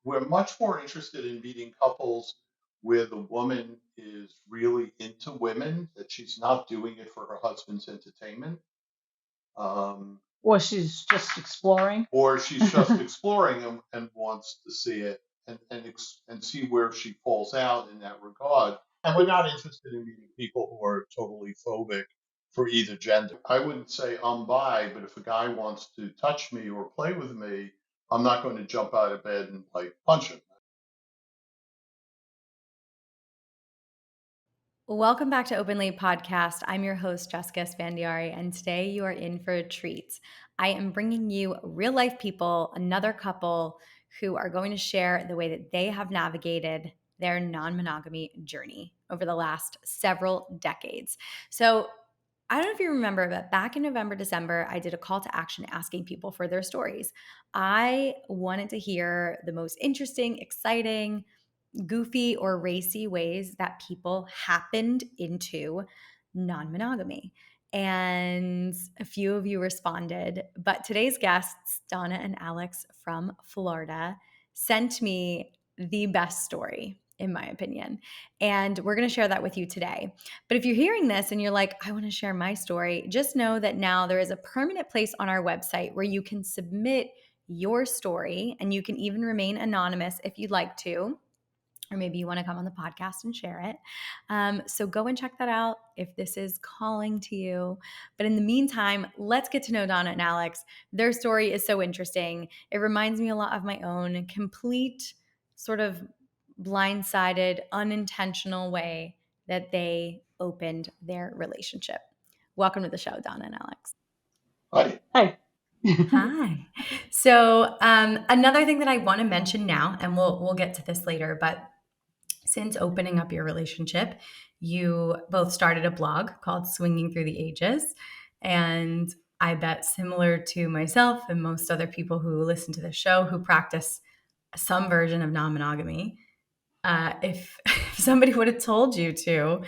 we're much more interested in meeting couples where the woman is really into women, that she's not doing it for her husband's entertainment. Or she's just exploring. Or she's just exploring and wants to see it and see where she falls out in that regard. And we're not interested in meeting people who are totally phobic for either gender. I wouldn't say I'm bi, but if a guy wants to touch me or play with me, I'm not going to jump out of bed and like punch him. Welcome back to Openly Podcast. I'm your host, Jessica Esfandiary, and today you are in for a treat. I am bringing you real life people, another couple who are going to share the way that they have navigated their non-monogamy journey over the last several decades. So I don't know if you remember, but back in November, December, I did a call to action asking people for their stories. I wanted to hear the most interesting, exciting, goofy or racy ways that people happened into non-monogamy. And a few of you responded, but today's guests, Donna and Alex from Florida, sent me the best story, in my opinion. And we're going to share that with you today. But if you're hearing this and you're like, I want to share my story, just know that now there is a permanent place on our website where you can submit your story, and you can even remain anonymous if you'd like to, or maybe you want to come on the podcast and share it. So go and check that out if this is calling to you. But in the meantime, let's get to know Donna and Alex. Their story is so interesting. It reminds me a lot of my own complete sort of blindsided, unintentional way that they opened their relationship. Welcome to the show, Donna and Alex. Hi. Hi. Hi. So another thing that I want to mention now, and we'll get to this later, but since opening up your relationship, you both started a blog called Swinging Through the Ages. And I bet similar to myself and most other people who listen to the show who practice some version of non-monogamy, if somebody would have told you to,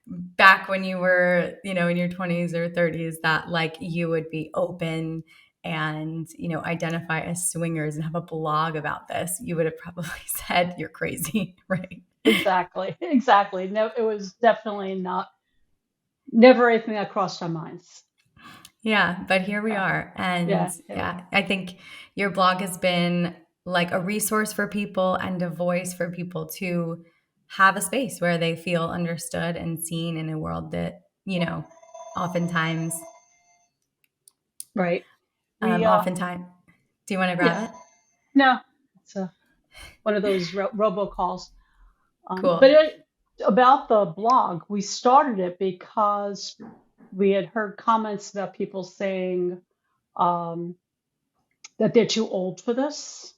back when you were, in your 20s or 30s, that like you would be open and, identify as swingers and have a blog about this, you would have probably said you're crazy, right? Exactly. No, it was definitely never anything that crossed our minds. Yeah, but here we are. And yeah, I think your blog has been like a resource for people and a voice for people to have a space where they feel understood and seen in a world that, oftentimes. Right. Oftentimes. Do you want to grab it? No, it's one of those robocalls. Cool. But about the blog, we started it because we had heard comments about people saying that they're too old for this.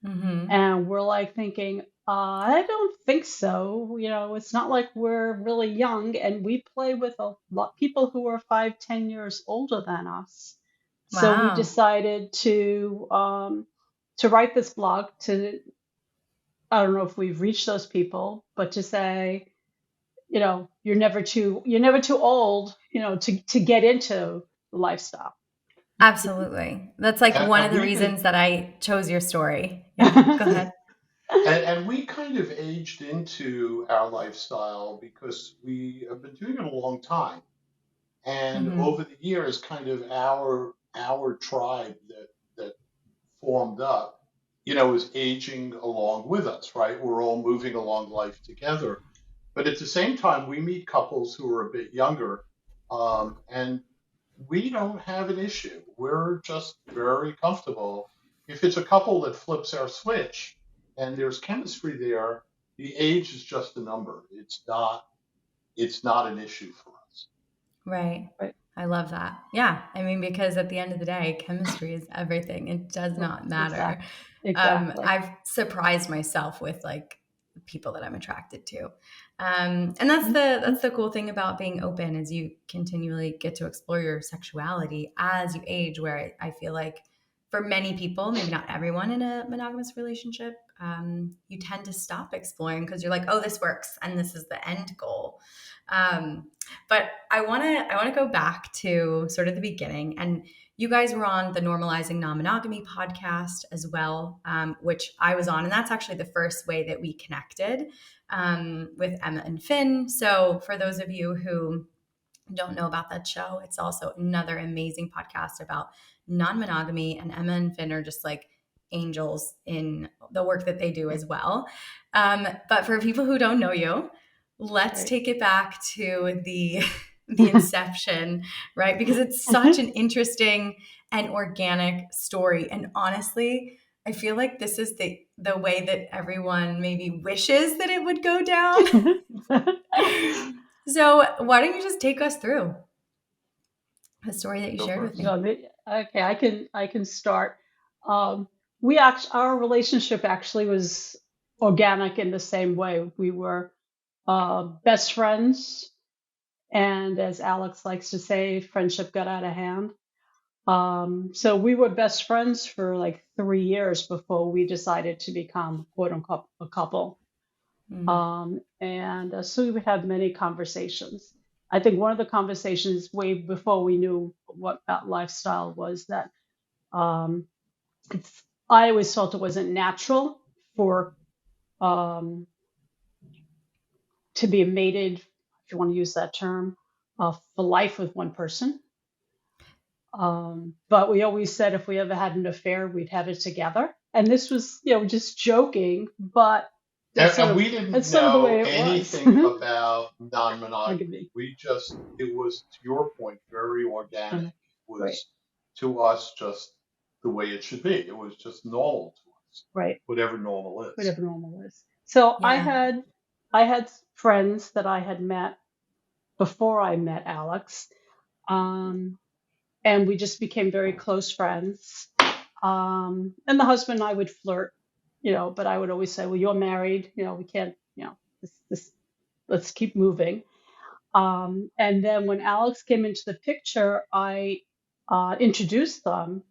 Mm-hmm. And we're like thinking, I don't think so. It's not like we're really young, and we play with a lot people who are 5, 10 years older than us. So we Wow. decided to write this blog to, I don't know if we've reached those people, but to say, you're never too old, to get into the lifestyle. Absolutely. That's like one of the reasons that I chose your story. Yeah, go ahead. And we kind of aged into our lifestyle because we have been doing it a long time. And over the years, kind of our tribe that formed up, is aging along with us, right? We're all moving along life together. But at the same time, we meet couples who are a bit younger, and we don't have an issue. We're just very comfortable. If it's a couple that flips our switch and there's chemistry there, the age is just a number. It's not an issue for us. Right. I love that. Yeah. I mean, because at the end of the day, chemistry is everything. It does not matter. Exactly. I've surprised myself with like people that I'm attracted to. And that's the cool thing about being open is you continually get to explore your sexuality as you age, where I feel like for many people, maybe not everyone in a monogamous relationship, you tend to stop exploring because you're like, oh, this works. And this is the end goal. But I want to go back to sort of the beginning, and you guys were on the Normalizing Non-Monogamy podcast as well, which I was on. And that's actually the first way that we connected with Emma and Finn. So for those of you who don't know about that show, it's also another amazing podcast about non-monogamy. And Emma and Finn are just like angels in the work that they do as well. But for people who don't know you, let's take it back to the inception, right? Because it's such an interesting and organic story. And honestly, I feel like this is the way that everyone maybe wishes that it would go down. So why don't you just take us through the story that you shared with me? Okay, I can start. Our relationship actually was organic in the same way. We were best friends, and as Alex likes to say, friendship got out of hand. So we were best friends for like 3 years before we decided to become quote unquote a couple. And so we would have many conversations. I think one of the conversations way before we knew what that lifestyle was that I always felt it wasn't natural for to be mated, if you want to use that term, for life with one person. But we always said if we ever had an affair, we'd have it together. And this was, just joking, but and we didn't know anything about non-monogamy. It was, to your point, very organic. It was to us just the way it should be. It was just normal to us. Right. Whatever normal is. So yeah. I had friends that I had met before I met Alex. And we just became very close friends. And the husband and I would flirt, but I would always say, well, you're married, we can't, let's keep moving. And then when Alex came into the picture, I introduced them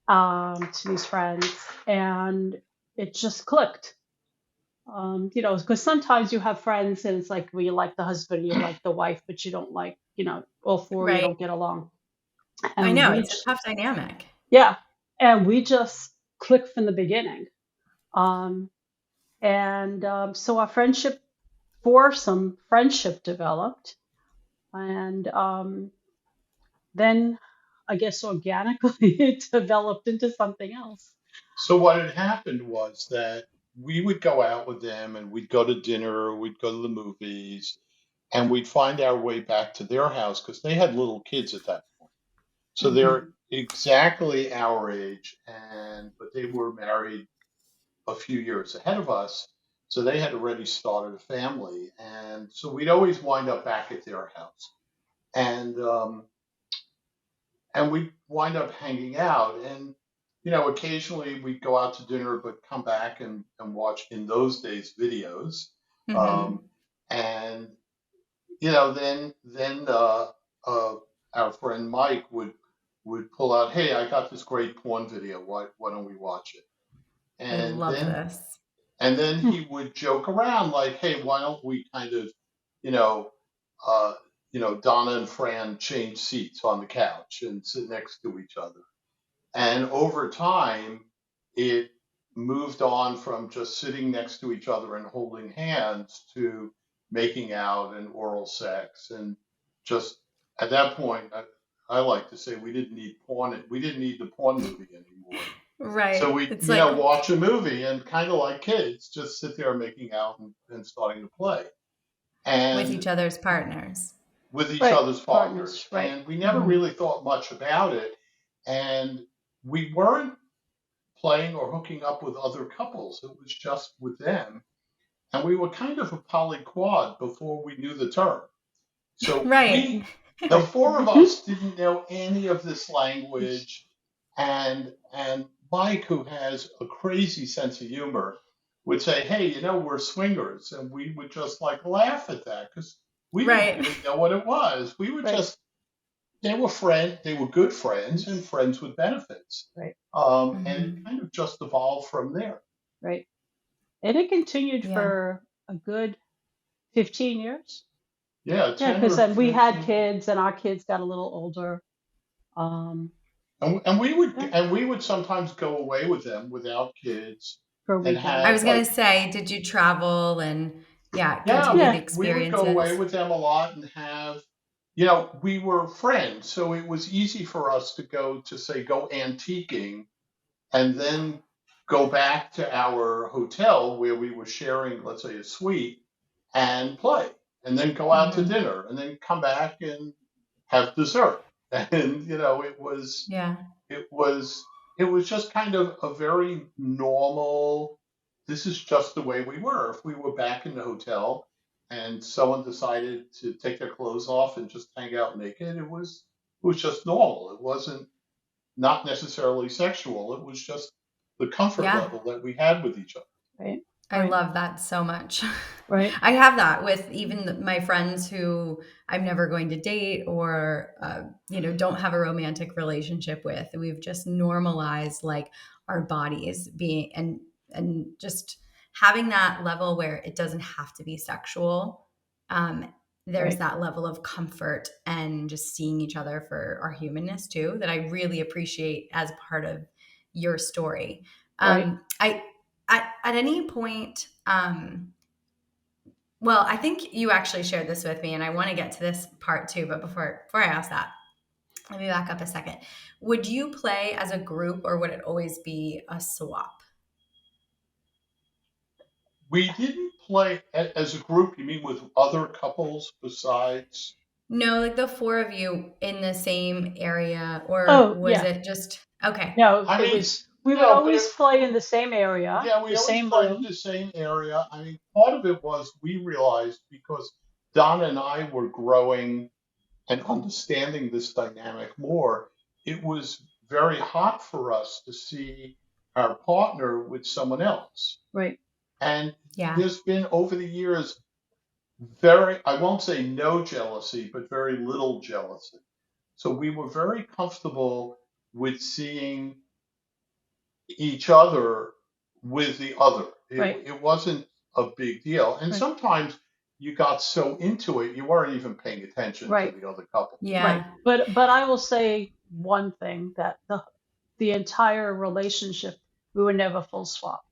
to these friends, and it just clicked. Because sometimes you have friends and it's like, well, you like the husband, you like the wife, but you don't like, all four, you don't get along. And I know, it's a tough dynamic. Yeah. And we just clicked from the beginning. So our foursome friendship developed. And then I guess organically it developed into something else. So what had happened was that we would go out with them and we'd go to dinner, we'd go to the movies, and we'd find our way back to their house because they had little kids at that point. So they're exactly our age, but they were married a few years ahead of us. So they had already started a family. And so we'd always wind up back at their house. And we'd wind up hanging out. And, occasionally we'd go out to dinner, but come back and watch, in those days, videos. And, then our friend Mike would pull out, hey, I got this great porn video. Why don't we watch it? And I love this. And then he would joke around like, hey, why don't we kind of, Donna and Fran change seats on the couch and sit next to each other. And over time, it moved on from just sitting next to each other and holding hands to making out and oral sex. And just at that point, I like to say we didn't need porn. We didn't need the porn movie anymore. Right. So we watch a movie and kind of like kids, just sit there making out and starting to play. And with each other's partners. With each other's partners. Right. And we never really thought much about it. And we weren't playing or hooking up with other couples. It was just with them. And we were kind of a polyquad before we knew the term. So the four of us didn't know any of this language. And Mike, who has a crazy sense of humor, would say, hey, we're swingers. And we would just laugh at that because we didn't really know what it was. We were they were good friends and friends with benefits. Right. And it kind of just evolved from there. Right. And it continued for a good 15 years. Yeah. Because then we had kids and our kids got a little older. Yeah, and we would sometimes go away with them without kids for a and weekend. I have was gonna like, say, did you travel and yeah, yeah, continue the Yeah, we would go away experiences? with them a lot and have, we were friends, so it was easy for us to go to say go antiquing and then go back to our hotel where we were sharing, let's say, a suite and play, and then go out to Mm-hmm. dinner, and then come back and have dessert. And Yeah. it was it was just kind of a very normal. This is just the way we were. If we were back in the hotel and someone decided to take their clothes off and just hang out naked, it was just normal. It wasn't not necessarily sexual. It was just the comfort Yeah. level that we had with each other. right, I right, love that so much. right, I have that with even my friends who I'm never going to date or, don't have a romantic relationship with. We've just normalized like our bodies being and just having that level where it doesn't have to be sexual. Um, there's right, that level of comfort and just seeing each other for our humanness too that I really appreciate as part of your story. right. I at any point, well, I think you actually shared this with me, and I want to get to this part too. But before I ask that, let me back up a second. Would you play as a group, or would it always be a swap? We didn't play as a group. You mean with other couples besides? No, like the four of you in the same area, or Oh, was yeah. it just okay? No, I it mean, was, we would no, but always play in the same area, yeah, we the always same played in room. the same area. I mean, part of it was we realized because Donna and I were growing and understanding this dynamic more, it was very hot for us to see our partner with someone else. Right, And Yeah, there's been over the years very, I won't say no jealousy, but very little jealousy. So we were very comfortable with seeing each other with the other. It, right, it wasn't a big deal. And right, sometimes you got so into it, you weren't even paying attention to right, the other couple. right. yeah, But I will say one thing that the entire relationship, we were never full swap.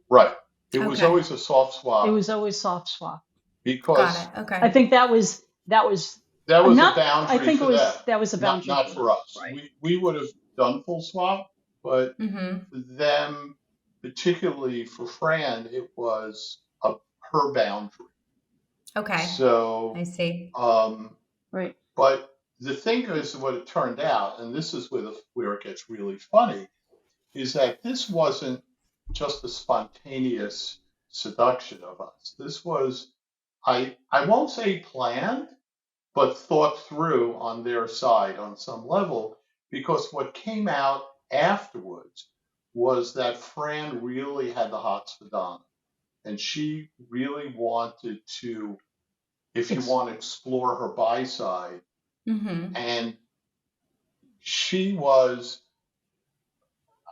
Right. It was okay, always a soft It swap was always soft swap. got because it. Okay, I think that was that was a not. I boundary think it for them, was that was a not boundary not for them. for us. Right. We would have done full swap, but mm-hmm. for them, particularly for Fran, it was her boundary. Okay, I So, see. um, Right. but the thing is, what it turned out, and this is where it gets really funny, is that this wasn't just a spontaneous seduction of us. This was, I won't say planned, but thought through on their side on some level, because what came out afterwards was that Fran really had the hots for Donna, and she really wanted to, if you Ex- want to explore her bi side, Mm-hmm. and she was,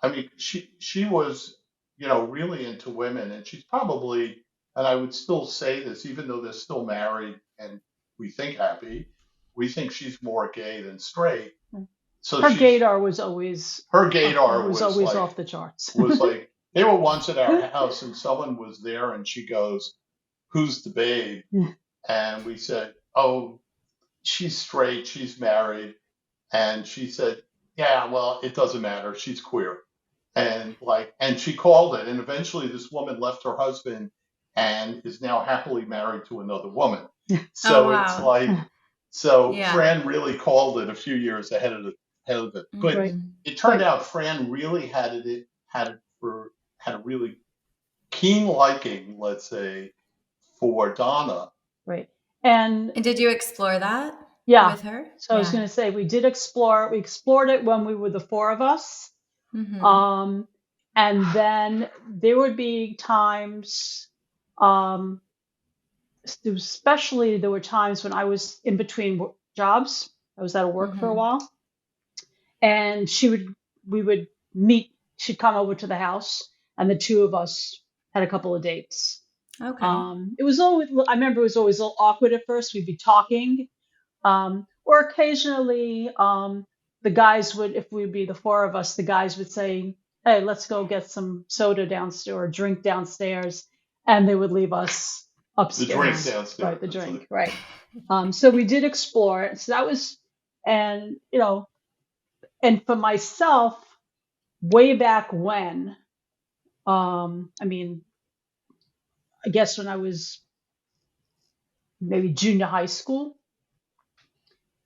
I mean, she was, really into women, and she's probably, and I would still say this, even though they're still married and we think happy, we think she's more gay than straight. So Her she's gaydar was always her gaydar was always off the charts. was like they were once at our house and someone was there and she goes, "Who's the babe?" And we said, "Oh, she's straight, she's married." And she said, "Yeah, well, it doesn't matter. She's queer." And she called it. And eventually this woman left her husband and is now happily married to another woman. Oh So it's wow, like, so yeah. Fran really called it a few years ahead of it. But Right. Mm-hmm. it turned out Fran really had a really keen liking, let's say, for Donna. Right. And And did you explore that yeah, with her? so I was Yeah. going to say we did explore. We explored it when we were the four of us. Mm-hmm. Um, and then there would be times, um, especially there were times when I was in between jobs. I was out of work for a Mm-hmm. while, and we would meet. She'd come over to the house, and the two of us had a couple of dates. Okay. It was always, I remember it was always a little awkward at first. We'd be talking, or occasionally, the guys would, if we'd be the four of us, the guys would say, "Hey, let's go get some soda downstairs or drink downstairs," and they would leave us The drink upstairs. downstairs. Right, the It's drink, like, right. So we did explore it. So that was, and and for myself, way back when, I mean, I guess when I was maybe junior high school,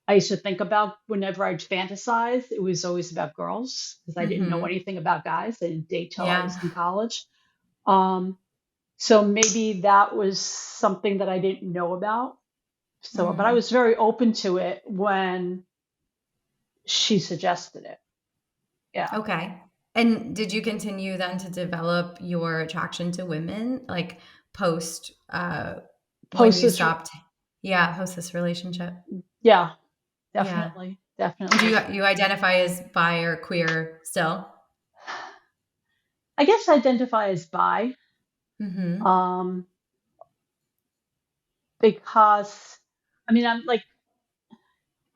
I used to think about whenever I'd fantasize, it was always about girls because I didn't know anything about guys. I didn't date till I Yeah. was in college. Um, so maybe that was something that I didn't know about. So, but I was very open to it when she suggested it. Yeah. Okay. And did you continue then to develop your attraction to women, like post when Post you this, stopped? Post this relationship. yeah, Yeah. definitely, Do definitely. you identify as bi or queer still? I guess I identify as bi, um, because I mean, I'm like,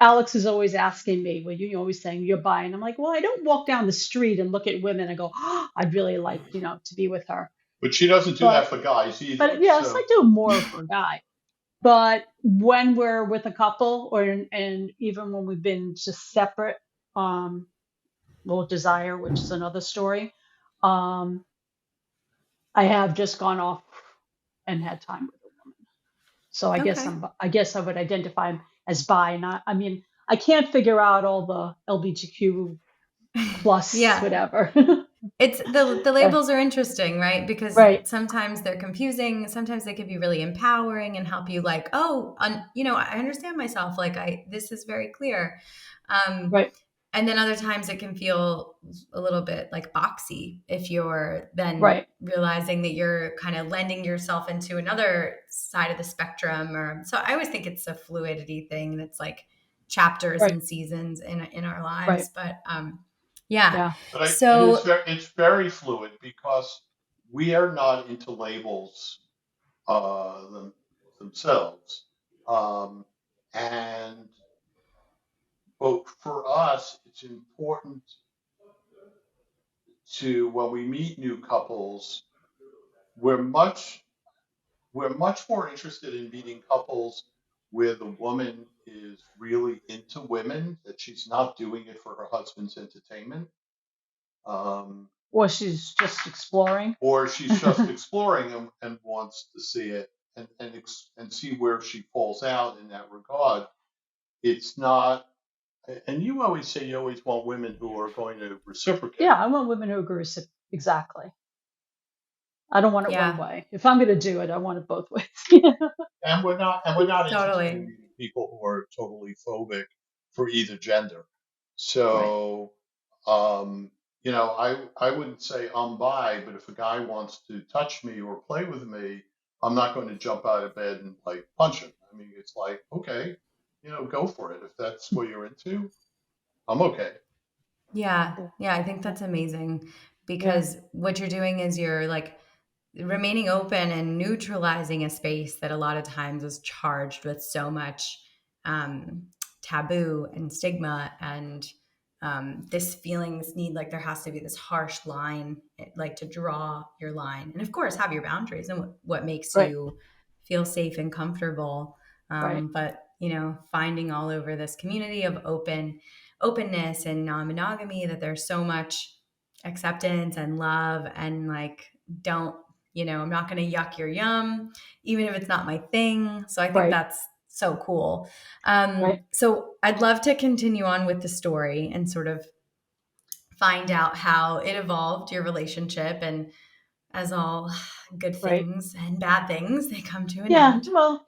Alex is always asking me, well, you're always saying you're bi. And I'm like, well, I don't walk down the street and look at women and go, oh, I'd really like, to be with her. but she doesn't do that But, for guys either. but yes, I So do more for a guy. But when we're with a couple and even when we've been just separate, little desire, which is another story, um, I have just gone off and had time with a woman. So Okay. I guess I would identify as bi. Not, I mean, I can't figure out all the LGBTQ plus Yeah. whatever. It's the labels are interesting, right? Because Right, sometimes they're confusing. Sometimes they can be really empowering and help you like, oh, I understand myself. Like this is very clear. right, And then other times it can feel a little bit like boxy if you're then right, realizing that you're kind of lending yourself into another side of the spectrum. Or so I always think it's a fluidity thing. And it's like chapters right, and seasons in our lives. right. But yeah. Yeah, but So it's very fluid because we are not into labels themselves. Um, and but for us, it's important to when we meet new couples, we're much we're much more interested in meeting couples where the woman is really into women, that she's not doing it for her husband's entertainment. Um, or she's just exploring. or she's just exploring and wants to see it and see where she falls out in that regard. It's not, and you always say you always want women who are going to Yeah, reciprocate. I want women who agree exactly. I don't want it one yeah, way. If I'm going to do it, I want it both ways. And we're not interested in totally. meeting people who are totally phobic for either gender. Right, So, I wouldn't say I'm bi, but if a guy wants to touch me or play with me, I'm not going to jump out of bed and like punch him. I mean, it's like, okay, go for it. If that's what you're into, I'm okay. Yeah. cool. Yeah, I think Yeah, that's amazing yeah, because what you're doing is you're like remaining open and neutralizing a space that a lot of times is charged with so much um, taboo and stigma and this feeling, this need, like there has to be this harsh line, like to draw your line. And of course, have your boundaries and what makes right, you feel safe and comfortable. right, But, finding all over this community of openness and non-monogamy that there's so much acceptance and love and like don't I'm not going to yuck your yum even if it's not my thing. So I think right, that's so cool. right, So I'd love to continue on with the story and sort of find out how it evolved your relationship, and as all good right. things and bad things, they come to an Yeah, end. well,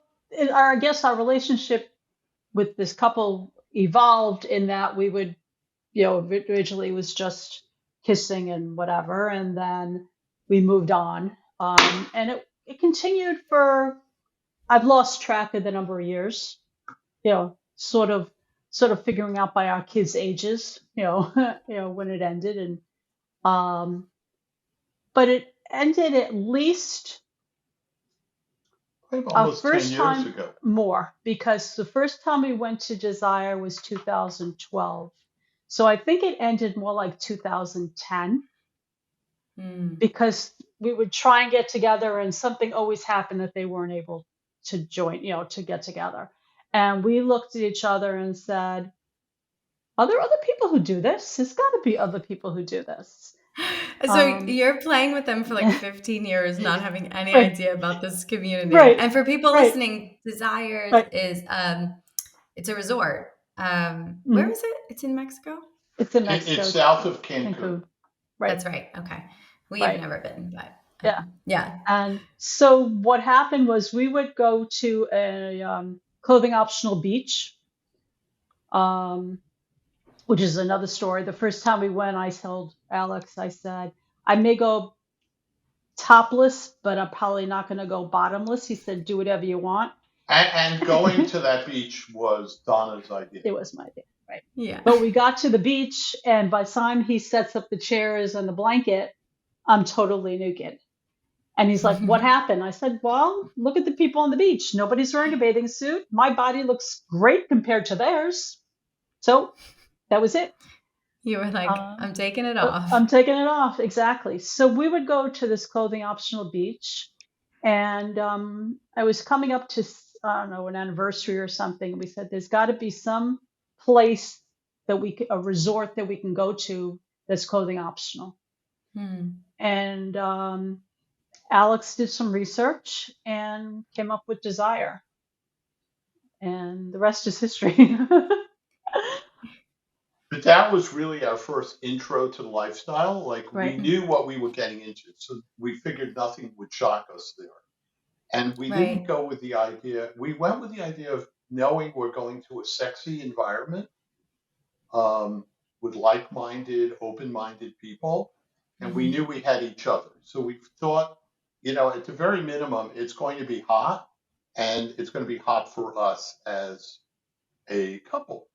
I guess our relationship with this couple evolved in that we would, originally was just kissing and whatever, and then we moved on. And it continued for, I've lost track of the number of years, sort of figuring out by our kids' ages, when it ended. And um, but it ended at least Like our almost 10 first years time ago. more, because the first time we went to Desire was 2012. So I think it ended more like 2010 because we would try and get together and something always happened that they weren't able to join, to get together. And we looked at each other and said, are there other people who do this? There's got to be other people who do this. So you're playing with them for like 15 years, not having any Right. idea about this community. Right. And for people Right. listening, Desires Right. is it's a resort. Where is it? It's in Mexico? It's in Mexico. It's south of Cancun. Right. That's right. Okay. We've never been, but yeah. And so what happened was we would go to a clothing optional beach, which is another story. The first time we went, I told Alex, I said, I may go topless, but I'm probably not going to go bottomless. He said, do whatever you want. And going to that beach was Donna's idea. It was my idea, right? Yeah. But we got to the beach, and by the time he sets up the chairs and the blanket, I'm totally naked. And he's like, what happened? I said, well, look at the people on the beach. Nobody's wearing a bathing suit. My body looks great compared to theirs. So that was it. You were like, I'm taking it off. I'm taking it off. Exactly. So we would go to this clothing optional beach. And I was coming up to, I don't know, an anniversary or something. We said, there's got to be some place that a resort that we can go to that's clothing optional. And Alex did some research and came up with Desire. And the rest is history. But that was really our first intro to the lifestyle. Like Right. we knew what we were getting into. So we figured nothing would shock us there. And we didn't go with the idea. We went with the idea of knowing we're going to a sexy environment with like-minded, open-minded people. And we knew we had each other. So we thought, at the very minimum, it's going to be hot, and it's going to be hot for us as a couple.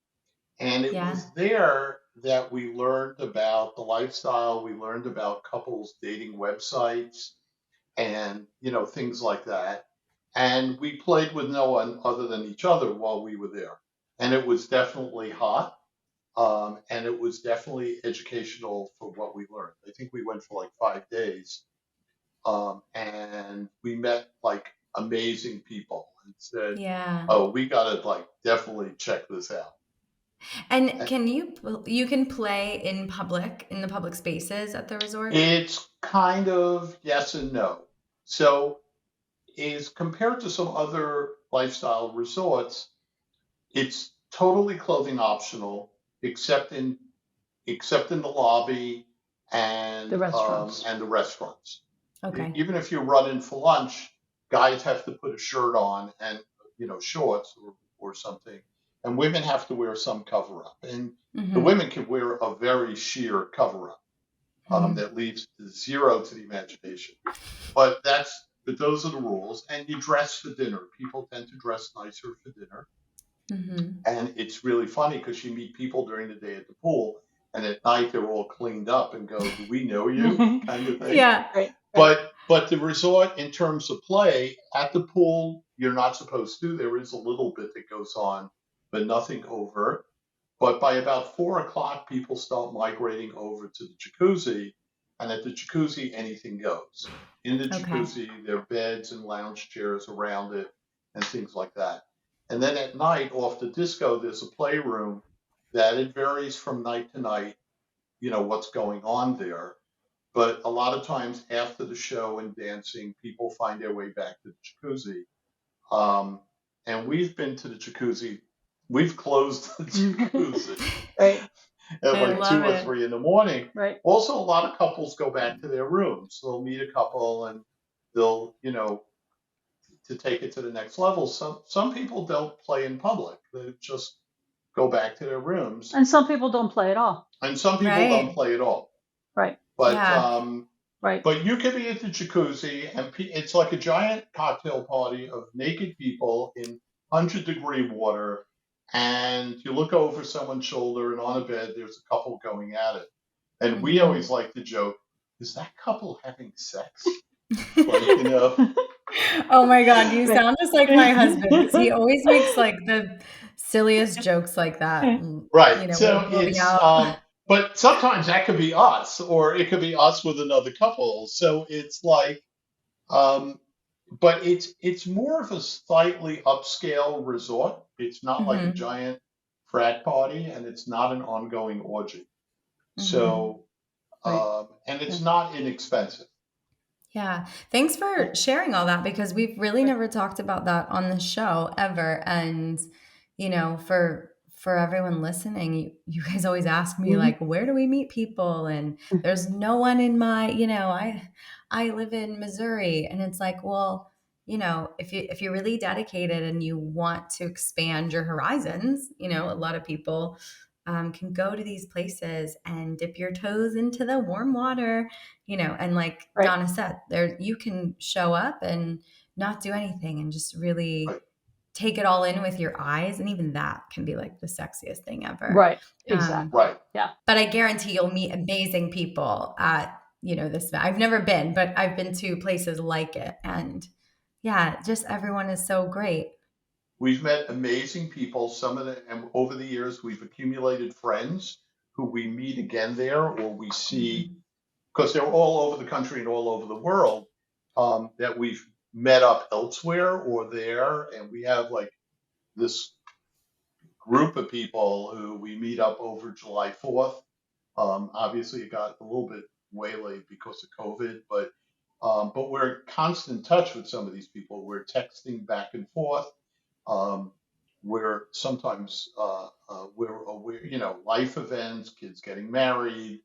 And it was there that we learned about the lifestyle. We learned about couples dating websites and, things like that. And we played with no one other than each other while we were there. And it was definitely hot. And it was definitely educational for what we learned. I think we went for like 5 days. And we met like amazing people and said, oh, we got to definitely check this out. And you can play in the public spaces at the resort? It's kind of yes and no. So is compared to some other lifestyle resorts, it's totally clothing optional, except in the lobby and the restaurants. Okay. Even if you're running for lunch, guys have to put a shirt on and shorts or something. And women have to wear some cover-up. And the women can wear a very sheer cover-up that leaves zero to the imagination. But those are the rules. And you dress for dinner. People tend to dress nicer for dinner. And it's really funny because you meet people during the day at the pool, and at night they're all cleaned up and go, do we know you? Kind of thing. Yeah. Right. But the resort, in terms of play, at the pool, you're not supposed to. There is a little bit that goes on, but nothing overt. But by about 4:00, people start migrating over to the jacuzzi. And at the jacuzzi, anything goes. In the jacuzzi, there are beds and lounge chairs around it and things like that. And then at night, off the disco, there's a playroom that it varies from night to night, what's going on there. But a lot of times after the show and dancing, people find their way back to the jacuzzi. And we've been to the jacuzzi. We've closed the jacuzzi at like 2 or 3 in the morning. Right. Also, a lot of couples go back to their rooms. They'll meet a couple and they'll, to take it to the next level. Some people don't play in public. They just go back to their rooms. And some people don't play at all. And some people don't play at all. Right. But right. But you can be at the jacuzzi, and it's like a giant cocktail party of naked people in 100-degree water, and you look over someone's shoulder, and on a bed there's a couple going at it. And we always like to joke, is that couple having sex? Oh my God, you sound just like my husband. He always makes like the silliest jokes like that, Right. So will be it's, out. but sometimes that could be us, or it could be us with another couple. So it's like, um, but it's more of a slightly upscale resort. It's not like a Hmm. giant frat party, and it's not an ongoing orgy. Hmm. So, Right. and Yeah. it's not inexpensive. Yeah. Thanks for sharing all that because we've really Right. never talked about that on the show ever. And, for everyone listening, you guys always ask me Mhm. like, where do we meet people? And there's no one in my, I live in Missouri. And it's like, well, if you're really dedicated and you want to expand your horizons, a lot of people can go to these places and dip your toes into the warm water, and like Right. Donna said, there you can show up and not do anything and just really Right. take it all in with your eyes. And even that can be like the sexiest thing ever. Right. Exactly. Right. Yeah. But I guarantee you'll meet amazing people at, this. I've never been, but I've been to places like it. And yeah, just everyone is so great. We've met amazing people. Some of them, and over the years, we've accumulated friends who we meet again there, or we see, Mhm. because they're all over the country and all over the world, that we've met up elsewhere or there, and we have like this group of people who we meet up over July 4th. Obviously, it got a little bit waylaid because of COVID, but we're in constant touch with some of these people. We're texting back and forth. Um, we're sometimes we're aware, life events, kids getting married,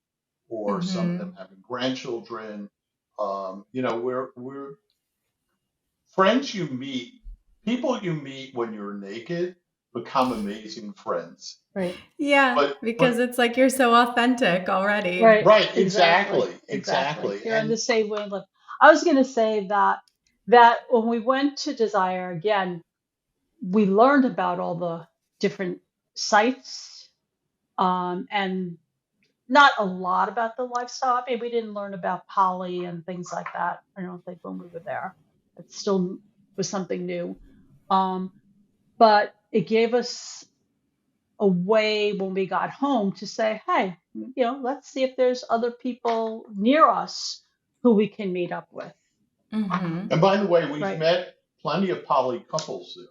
or some of them Mhm. having grandchildren. We're friends you meet, people you meet when you're naked become amazing friends. Right. Yeah, because But it's like you're so authentic already. Right. right, Exactly. exactly, Exactly. exactly, You're on and the same wavelength. I was going to say that when we went to Desire again, we learned about all the different sites, and not a lot about the lifestyle. I mean, we didn't learn about poly and things like that. I don't think when we were there, it still was something new. Um, but it gave us a way when we got home to say, hey, let's see if there's other people near us who we can meet up with. Hmm. and by the way, we've Right. met plenty of poly couples there,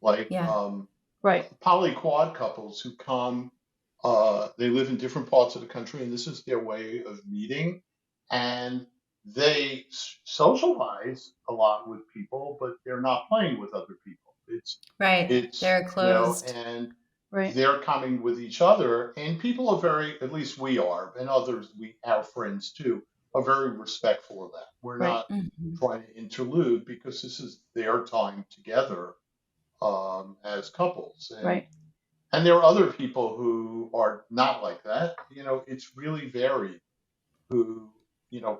like Yeah. Right. poly quad couples who come. They live in different parts of the country, and this is their way of meeting. And they socialize a lot with people, but they're not playing with other people. Right. It's They're closed. and Right. they're coming with each other, and people are very, at least we are, and others, our friends too, are very respectful of that. We're Right. not Hmm. trying to interlude because this is their time together as couples, and Right. and there are other people who are not like that. It's really varied who,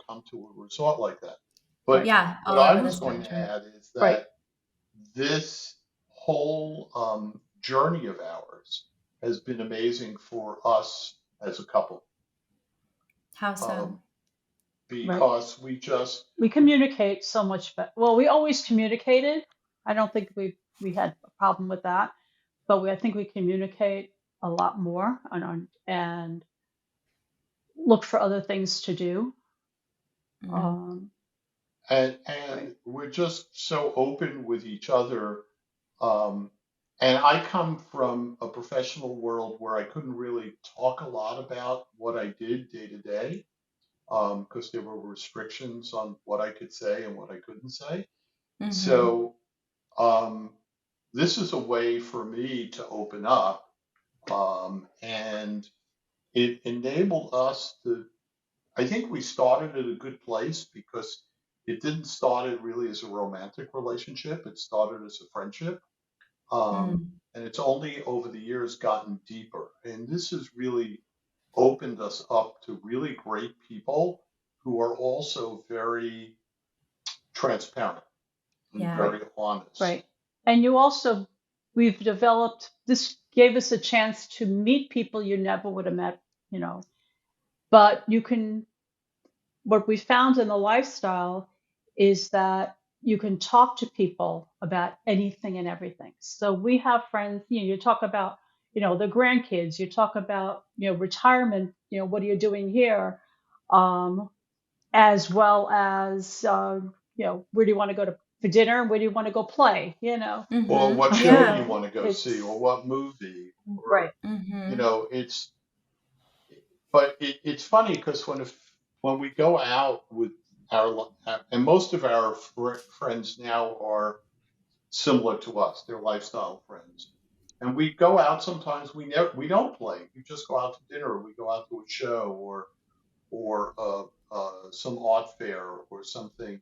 come to a resort like that. Right. But Yeah, what all I over the was going to spectrum. add is Right. that this whole journey of ours has been amazing for us as a couple, How so? um, Right. because we just, We communicate so much better. Well, we always communicated. I don't think we had a problem with that, but I think we communicate a lot more and look for other things to do. Hmm. Um, and right. we're just so open with each other. Um, and I come from a professional world where I couldn't really talk a lot about what I did day to day because there were restrictions on what I could say and what I couldn't say. Hmm. So um, this is a way for me to open up, and it enabled us to. I think we started at a good place because it didn't start it really as a romantic relationship. It started as a friendship. Mm. And it's only over the years gotten deeper. And this has really opened us up to really great people who are also very transparent and Yeah. Right. very honest. Right. And we've developed, this gave us a chance to meet people you never would have met, you know. But what we found in the lifestyle is that you can talk to people about anything and everything. So we have friends, you talk about, the grandkids, you talk about, retirement, what are you doing here? Um, as well as, where do you want to go for dinner? Where do you want to go play? Or what show do you Yeah. want to go see, or It's what movie, or right. it's. But it's funny because when we go out with and most of our friends now are similar to us, they're lifestyle friends, and we go out sometimes. We don't play. We just go out to dinner. Or we go out to a show or some art fair or something.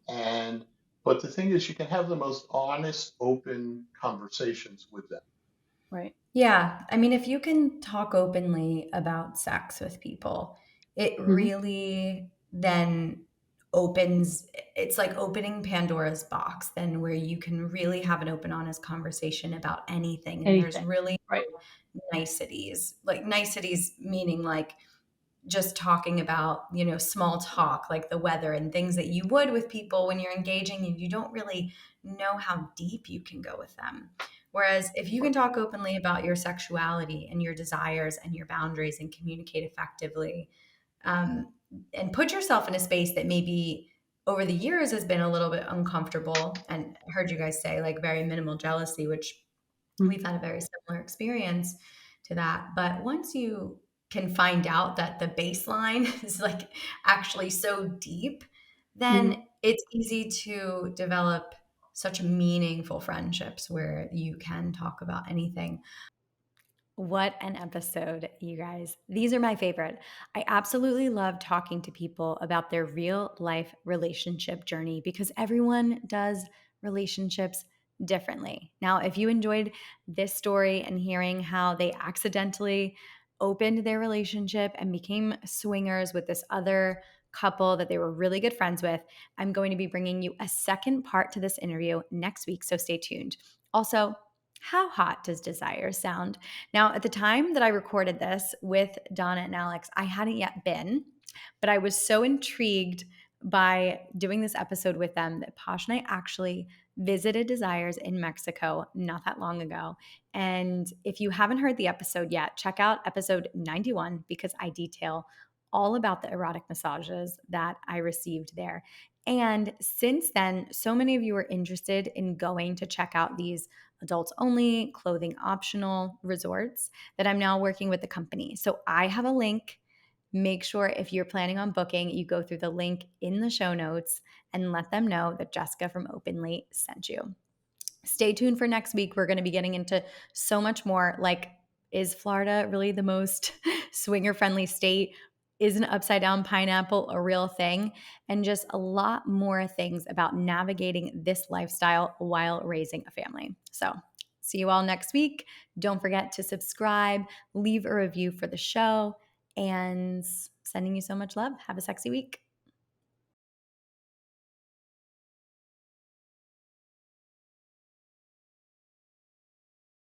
And but the thing is, you can have the most honest, open conversations with them. Right. Yeah. I mean, if you can talk openly about sex with people, it Hmm. really then opens, it's like opening Pandora's box, then where you can really have an open, honest conversation about anything. And there's Anything. really Right. no niceties, like niceties meaning like just talking about, small talk like the weather and things that you would with people when you're engaging and you don't really know how deep you can go with them. Whereas if you can talk openly about your sexuality and your desires and your boundaries and communicate effectively, um, and put yourself in a space that maybe over the years has been a little bit uncomfortable, and I heard you guys say like very minimal jealousy, which we've had a very similar experience to that. But once you can find out that the baseline is like actually so deep, Mm-hmm. then it's easy to develop such meaningful friendships where you can talk about anything. What an episode, you guys. These are my favorite. I absolutely love talking to people about their real life relationship journey because everyone does relationships differently. Now, if you enjoyed this story and hearing how they accidentally opened their relationship and became swingers with this other couple that they were really good friends with, I'm going to be bringing you a second part to this interview next week, so stay tuned. Also, how hot does desire sound? Now, at the time that I recorded this with Donna and Alex, I hadn't yet been, but I was so intrigued by doing this episode with them that Posh and I actually visited Desires in Mexico not that long ago. And if you haven't heard the episode yet, check out episode 91 because I detail all about the erotic massages that I received there. And since then, so many of you are interested in going to check out these adults only, clothing optional resorts that I'm now working with the company. So I have a link. Make sure if you're planning on booking, you go through the link in the show notes and let them know that Jessica from Openly sent you. Stay tuned for next week. We're going to be getting into so much more. Like, is Florida really the most swinger friendly state? Is an upside down pineapple a real thing? And just a lot more things about navigating this lifestyle while raising a family. So, see you all next week. Don't forget to subscribe, leave a review for the show, and sending you so much love. Have a sexy week.